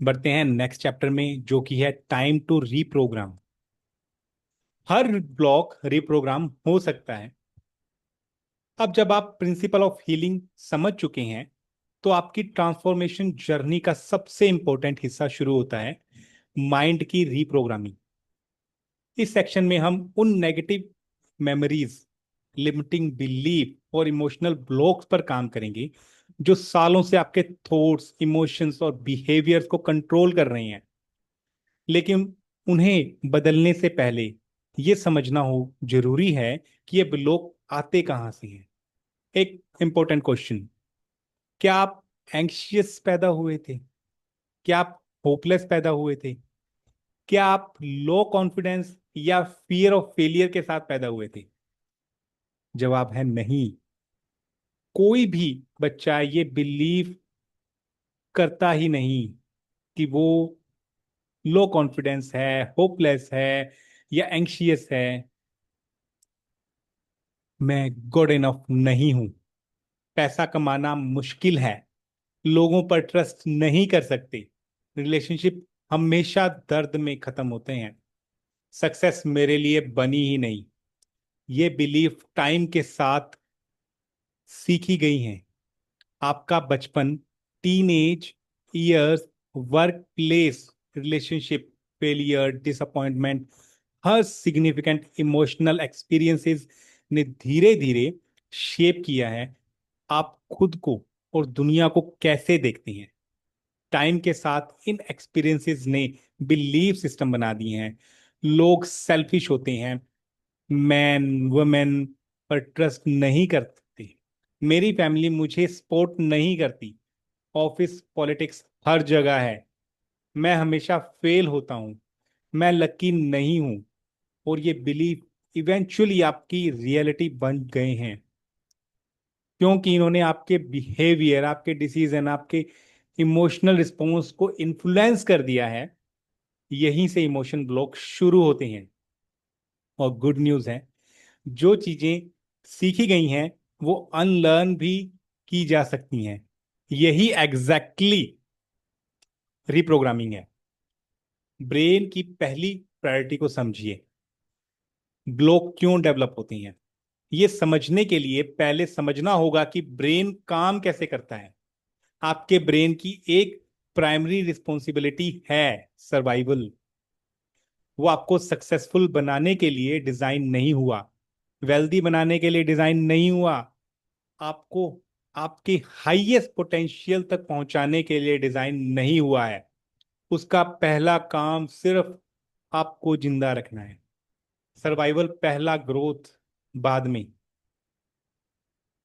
बढ़ते हैं next chapter में, जो कि है टाइम टू रीप्रोग्राम। हर ब्लॉक रीप्रोग्राम हो सकता है। अब जब आप प्रिंसिपल ऑफ हीलिंग समझ चुके हैं, तो आपकी ट्रांसफॉर्मेशन जर्नी का सबसे इंपॉर्टेंट हिस्सा शुरू होता है, माइंड की रीप्रोग्रामिंग। इस सेक्शन में हम उन नेगेटिव मेमोरीज, लिमिटिंग बिलीफ और इमोशनल ब्लॉक्स पर काम करेंगे जो सालों से आपके थॉट्स, इमोशंस और बिहेवियर्स को कंट्रोल कर रहे हैं। लेकिन उन्हें बदलने से पहले ये समझना हो जरूरी है कि ये ब्लॉक आते कहाँ से हैं। एक इंपॉर्टेंट क्वेश्चन: क्या आप एंग्शियस पैदा हुए थे? क्या आप होपलेस पैदा हुए थे? क्या आप लो कॉन्फिडेंस या फियर ऑफ फेलियर के साथ पैदा हुए थे? जवाब है नहीं। कोई भी बच्चा ये बिलीव करता ही नहीं कि वो लो कॉन्फिडेंस है, होपलेस है या एंग्शियस है। मैं गुड इनफ नहीं हूं, पैसा कमाना मुश्किल है, लोगों पर ट्रस्ट नहीं कर सकते, रिलेशनशिप हमेशा दर्द में खत्म होते हैं, सक्सेस मेरे लिए बनी ही नहीं। ये बिलीफ टाइम के साथ सीखी गई हैं। आपका बचपन, teenage years, workplace, relationship, failure, disappointment, हर सिग्निफिकेंट इमोशनल एक्सपीरियंसेस ने धीरे धीरे शेप किया है आप खुद को और दुनिया को कैसे देखते हैं। टाइम के साथ इन एक्सपीरियंसेस ने बिलीफ सिस्टम बना दिए हैं। लोग सेल्फिश होते हैं, मैन वुमेन पर ट्रस्ट नहीं करते, मेरी फैमिली मुझे सपोर्ट नहीं करती, ऑफिस पॉलिटिक्स हर जगह है, मैं हमेशा फेल होता हूं, मैं लकी नहीं हूं। और ये बिलीफ इवेंचुअली आपकी रियलिटी बन गए हैं, क्योंकि इन्होंने आपके बिहेवियर, आपके डिसीजन, आपके इमोशनल रिस्पॉन्स को इन्फ्लुएंस कर दिया है। यहीं से इमोशन ब्लॉक शुरू होते हैं। और गुड न्यूज है, जो चीजें सीखी गई हैं वो अनलर्न भी की जा सकती हैं। यही एग्जैक्टली रिप्रोग्रामिंग है। ब्रेन की पहली प्रायोरिटी को समझिए। ब्लॉक क्यों डेवलप होती हैं, ये समझने के लिए पहले समझना होगा कि ब्रेन काम कैसे करता है। आपके ब्रेन की एक प्राइमरी रिस्पॉन्सिबिलिटी है सर्वाइवल। वो आपको सक्सेसफुल बनाने के लिए डिजाइन नहीं हुआ, वेल्दी बनाने के लिए डिजाइन नहीं हुआ, आपको आपके हाईएस्ट पोटेंशियल तक पहुंचाने के लिए डिजाइन नहीं हुआ है। उसका पहला काम सिर्फ आपको जिंदा रखना है। सर्वाइवल पहला, ग्रोथ बाद में।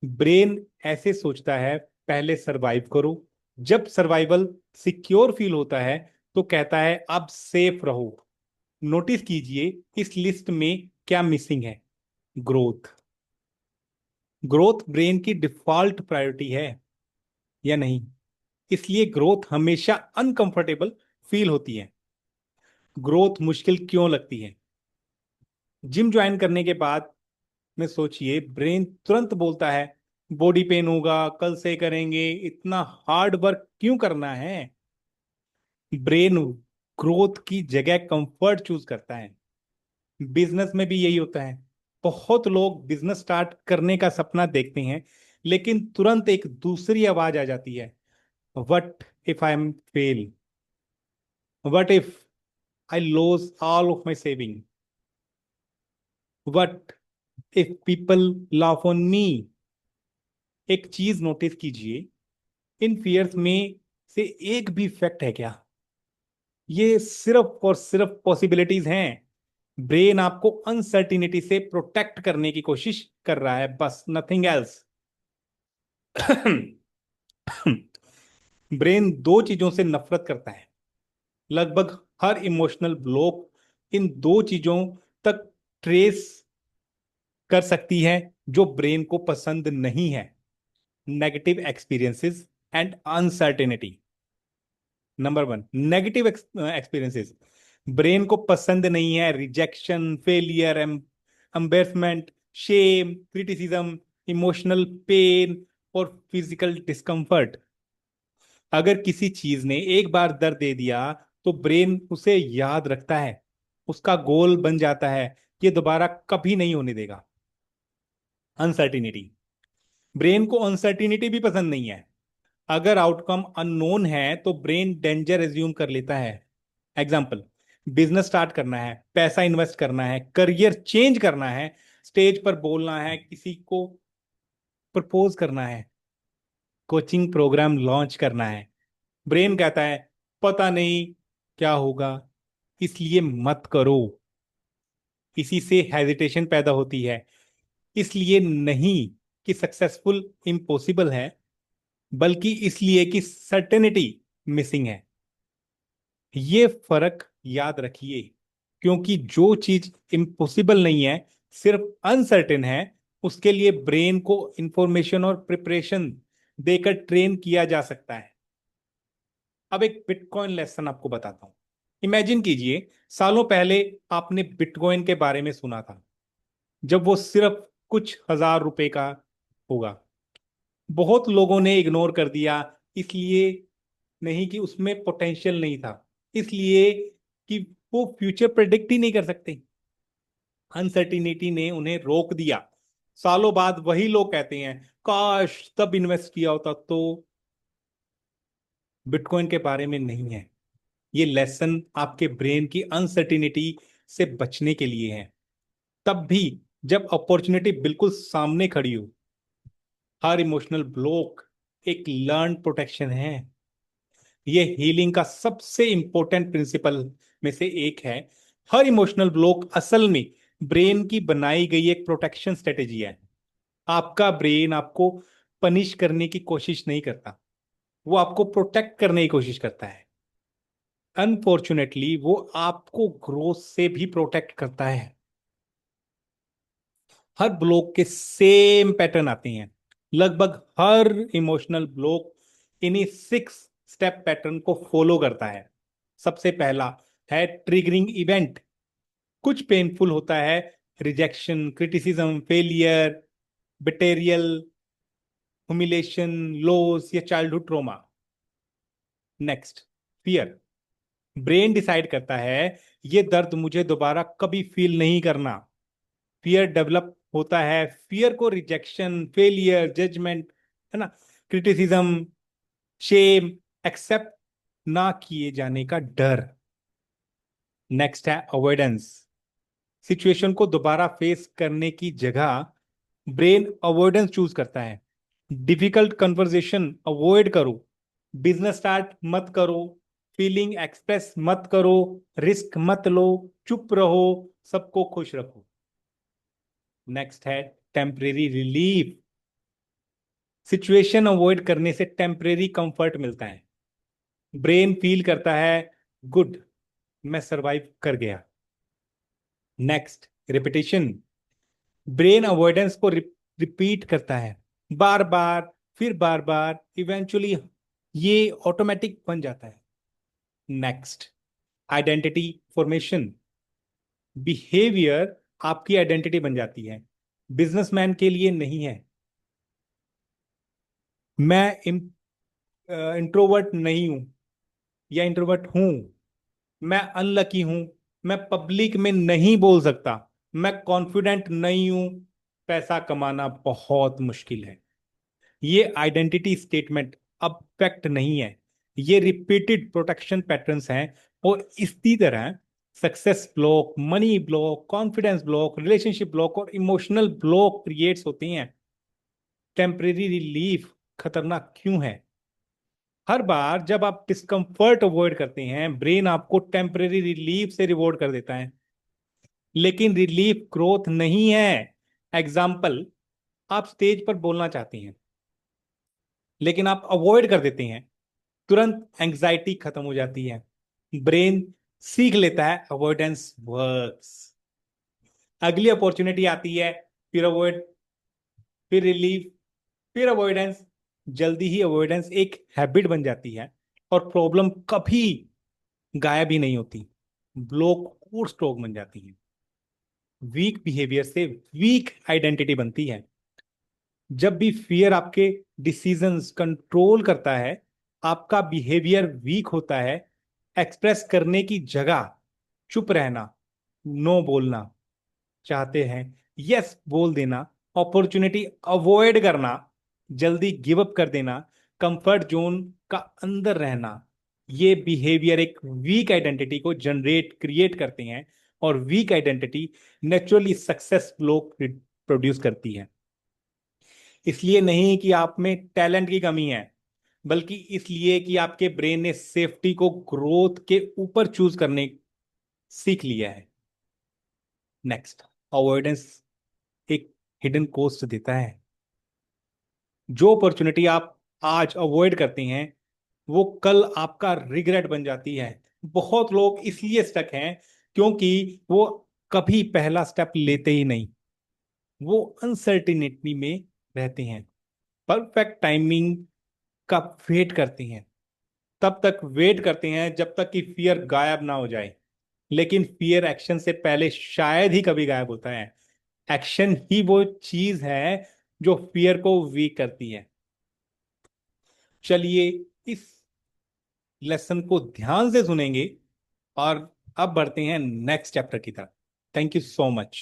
ब्रेन ऐसे सोचता है, पहले सरवाइव करो। जब सर्वाइवल सिक्योर फील होता है तो कहता है अब सेफ रहो। नोटिस कीजिए इस लिस्ट में क्या मिसिंग है। ग्रोथ। ग्रोथ ब्रेन की डिफॉल्ट प्रायोरिटी है या नहीं? इसलिए ग्रोथ हमेशा अनकंफर्टेबल फील होती है। ग्रोथ मुश्किल क्यों लगती है? जिम ज्वाइन करने के बाद में सोचिए, ब्रेन तुरंत बोलता है बॉडी पेन होगा, कल से करेंगे, इतना हार्ड वर्क क्यों करना है। ब्रेन ग्रोथ की जगह कंफर्ट चूज करता है। बिजनेस में भी यही होता है। बहुत लोग बिजनेस स्टार्ट करने का सपना देखते हैं, लेकिन तुरंत एक दूसरी आवाज आ जाती है, what if I am fail, what if I loss all of my saving, what if people laugh on me. एक चीज नोटिस कीजिए, इन फियर्स में से एक भी फैक्ट है क्या? ये सिर्फ और सिर्फ पॉसिबिलिटीज हैं। ब्रेन आपको अनसर्टिनिटी से प्रोटेक्ट करने की कोशिश कर रहा है, बस, नथिंग एल्स। ब्रेन दो चीजों से नफरत करता है। लगभग हर इमोशनल ब्लॉक इन दो चीजों तक ट्रेस कर सकती है जो ब्रेन को पसंद नहीं है: negative experiences and uncertainty. Number one, negative experiences. Brain को पसंद नहीं है rejection, failure, embarrassment, shame, criticism, emotional pain और फिजिकल डिस्कम्फर्ट। अगर किसी चीज ने एक बार दर्द दे दिया तो ब्रेन उसे याद रखता है, उसका गोल बन जाता है, ये दोबारा कभी नहीं होने देगा। अनसर्टिनिटी, ब्रेन को अनसर्टिनिटी भी पसंद नहीं है। अगर आउटकम अननोन है तो ब्रेन डेंजर एज्यूम कर लेता है। एग्जाम्पल, बिजनेस स्टार्ट करना है, पैसा इन्वेस्ट करना है, करियर चेंज करना है, स्टेज पर बोलना है, किसी को प्रपोज करना है, कोचिंग प्रोग्राम लॉन्च करना है। ब्रेन कहता है पता नहीं क्या होगा, इसलिए मत करो। इसी से हेजिटेशन पैदा होती है, इसलिए नहीं कि सक्सेसफुल इम्पॉसिबल है, बल्कि इसलिए कि सर्टेनिटी मिसिंग है। ये फर्क याद रखिए, क्योंकि जो चीज इम्पॉसिबल नहीं है, सिर्फ अनसर्टेन है, उसके लिए ब्रेन को इंफॉर्मेशन और प्रिपरेशन देकर ट्रेन किया जा सकता है। अब एक बिटकॉइन लेसन आपको बताता हूं। इमेजिन कीजिए, सालों पहले आपने बिटकॉइन के बारे में सुना था, जब वो सिर्फ कुछ हजार रुपए का होगा। बहुत लोगों ने इग्नोर कर दिया, इसलिए नहीं कि उसमें पोटेंशियल नहीं था, इसलिए कि वो फ्यूचर प्रेडिक्ट ही नहीं कर सकते। अनसर्टिनिटी ने उन्हें रोक दिया। सालों बाद वही लोग कहते हैं काश तब इन्वेस्ट किया होता। तो बिटकॉइन के बारे में नहीं है, ये लेसन आपके ब्रेन की अनसर्टिनिटी से बचने के लिए है। तब भी जब अपॉर्चुनिटी बिल्कुल सामने खड़ी हो। हर इमोशनल ब्लॉक एक लर्न प्रोटेक्शन है। ये हीलिंग का सबसे इंपॉर्टेंट प्रिंसिपल में से एक है। हर इमोशनल ब्लॉक असल में ब्रेन की बनाई गई एक प्रोटेक्शन स्ट्रेटेजी है। आपका ब्रेन आपको पनिश करने की कोशिश नहीं करता, वो आपको प्रोटेक्ट करने की कोशिश करता है। अनफॉर्चुनेटली वो आपको ग्रोथ से भी प्रोटेक्ट करता है। हर ब्लॉक के सेम पैटर्न आते हैं। लगभग हर इमोशनल ब्लॉक इन्हीं 6 स्टेप पैटर्न को फॉलो करता है। सबसे पहला है ट्रिगरिंग इवेंट। कुछ पेनफुल होता है, rejection, criticism, failure, betrayal, humiliation, loss या childhood trauma. Next, fear. Brain decide करता है ये दर्द मुझे दोबारा कभी फील नहीं करना। फियर डेवलप होता है, फियर को रिजेक्शन, फेलियर, जजमेंट, है ना, क्रिटिसिज्म, शेम, एक्सेप्ट ना किए जाने का डर। नेक्स्ट है अवॉइडेंस। सिचुएशन को दोबारा फेस करने की जगह ब्रेन अवॉइडेंस चूज करता है। डिफिकल्ट कन्वर्सेशन अवॉइड करो, बिजनेस स्टार्ट मत करो, फीलिंग एक्सप्रेस मत करो, रिस्क मत लो, चुप रहो, सबको खुश रखो। नेक्स्ट है टेम्परेरी रिलीफ। सिचुएशन अवॉइड करने से टेम्परेरी कंफर्ट मिलता है। ब्रेन फील करता है गुड, मैं सरवाइव कर गया। Next, repetition. ब्रेन अवॉइडेंस को रिपीट करता है बार बार, फिर बार बार, इवेंचुअली ये ऑटोमेटिक बन जाता है। Next, identity formation. बिहेवियर आपकी आइडेंटिटी बन जाती है। बिजनेसमैन के लिए नहीं है मैं इंट्रोवर्ट नहीं हूं या इंट्रोवर्ट हूं, मैं अनलकी हूं, मैं पब्लिक में नहीं बोल सकता, मैं कॉन्फिडेंट नहीं हूं, पैसा कमाना बहुत मुश्किल है। ये आइडेंटिटी स्टेटमेंट अब फैक्ट नहीं है, ये रिपीटेड प्रोटेक्शन पैटर्न्स हैं। और इसी तरह success block, money block, confidence block, relationship block और इमोशनल ब्लॉक क्रिएट्स होती हैं। टेम्परेरी रिलीफ खतरनाक क्यों है? हर बार जब आप डिस्कंफर्ट अवॉइड करते हैं, ब्रेन आपको टेम्परेरी रिलीफ से रिवॉर्ड कर देता है, लेकिन रिलीफ ग्रोथ नहीं है। एग्जाम्पल, आप स्टेज पर बोलना चाहते हैं लेकिन आप अवॉइड कर देते हैं, तुरंत एंग्जाइटी खत्म हो जाती है। ब्रेन सीख लेता है अवॉइडेंस वर्क्स। अगली अपॉर्चुनिटी आती है, फिर अवॉइड, फिर रिलीफ, फिर अवॉइडेंस। जल्दी ही अवॉइडेंस एक हैबिट बन जाती है और प्रॉब्लम कभी गायब ही नहीं होती, ब्लॉक और स्ट्रोक बन जाती है। वीक बिहेवियर से वीक आइडेंटिटी बनती है। जब भी फियर आपके डिसीजंस कंट्रोल करता है, आपका बिहेवियर वीक होता है, एक्सप्रेस करने की जगह चुप रहना, नो बोलना चाहते हैं, यस बोल देना, अपॉर्चुनिटी अवॉइड करना, जल्दी गिव अप कर देना, कंफर्ट जोन का अंदर रहना, ये बिहेवियर एक वीक आइडेंटिटी को जनरेट क्रिएट करते हैं। और वीक आइडेंटिटी नेचुरली सक्सेस लोग प्रोड्यूस करती है। इसलिए नहीं कि आप में टैलेंट की कमी है, बल्कि इसलिए कि आपके ब्रेन ने सेफ्टी को ग्रोथ के ऊपर चूज करने सीख लिया है। नेक्स्ट, अवॉइडेंस एक हिडन कॉस्ट देता है। जो अपॉर्चुनिटी आप आज अवॉइड करते हैं वो कल आपका रिग्रेट बन जाती है। बहुत लोग इसलिए स्टक हैं क्योंकि वो कभी पहला स्टेप लेते ही नहीं, वो अनसर्टिनिटी में रहते हैं, परफेक्ट टाइमिंग का वेट करते हैं, तब तक वेट करते हैं जब तक कि फियर गायब ना हो जाए। लेकिन फियर एक्शन से पहले शायद ही कभी गायब होता है। एक्शन ही वो चीज है जो फियर को वीक करती है। चलिए इस लेसन को ध्यान से सुनेंगे और अब बढ़ते हैं नेक्स्ट चैप्टर की तरफ। Thank you so much.